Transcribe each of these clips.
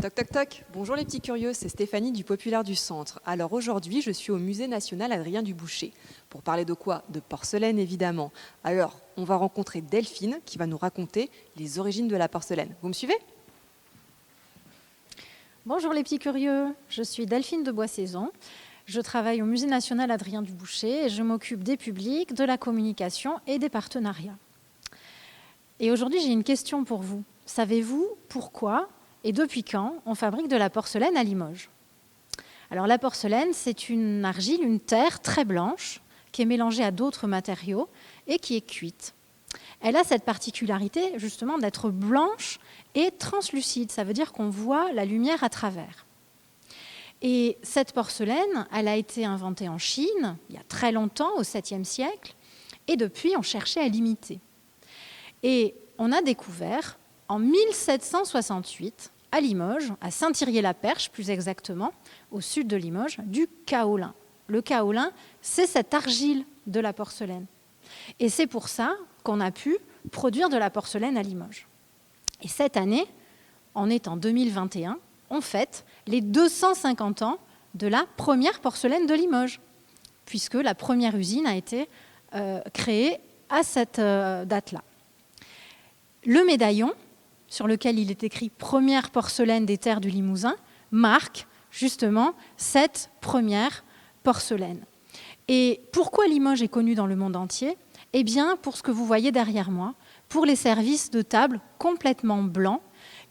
Toc toc toc, bonjour les petits curieux, c'est Stéphanie du Populaire du Centre. Alors aujourd'hui, je suis au Musée national Adrien Dubouché. Pour parler de quoi? De porcelaine évidemment. Alors, on va rencontrer Delphine qui va nous raconter les origines de la porcelaine. Vous me suivez? Bonjour les petits curieux, je suis Delphine de Boissaison. Je travaille au Musée national Adrien Dubouché et je m'occupe des publics, de la communication et des partenariats. Et aujourd'hui, j'ai une question pour vous. Savez-vous pourquoi et depuis quand on fabrique de la porcelaine à Limoges? Alors la porcelaine, c'est une argile, une terre très blanche qui est mélangée à d'autres matériaux et qui est cuite. Elle a cette particularité justement d'être blanche et translucide, ça veut dire qu'on voit la lumière à travers. Et cette porcelaine, elle a été inventée en Chine il y a très longtemps, au 7e siècle, et depuis on cherchait à l'imiter. Et on a découvert en 1768, à Limoges, à Saint-Thirier-la-Perche plus exactement, au sud de Limoges, du kaolin. Le kaolin, c'est cette argile de la porcelaine. Et c'est pour ça qu'on a pu produire de la porcelaine à Limoges. Et cette année, on est en 2021, on fête les 250 ans de la première porcelaine de Limoges, puisque la première usine a été créée à cette date-là. Le médaillon, sur lequel il est écrit « Première porcelaine des terres du Limousin », marque justement cette première porcelaine. Et pourquoi Limoges est connu dans le monde entier? Eh bien, pour ce que vous voyez derrière moi, pour les services de table complètement blancs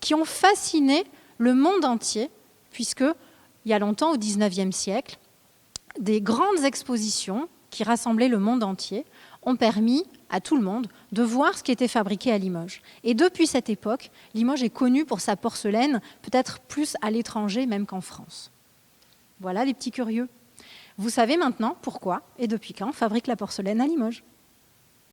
qui ont fasciné le monde entier, puisque, il y a longtemps, au XIXe siècle, des grandes expositions qui rassemblaient le monde entier ont permis à tout le monde de voir ce qui était fabriqué à Limoges. Et depuis cette époque, Limoges est connu pour sa porcelaine, peut-être plus à l'étranger même qu'en France. Voilà les petits curieux. Vous savez maintenant pourquoi et depuis quand on fabrique la porcelaine à Limoges.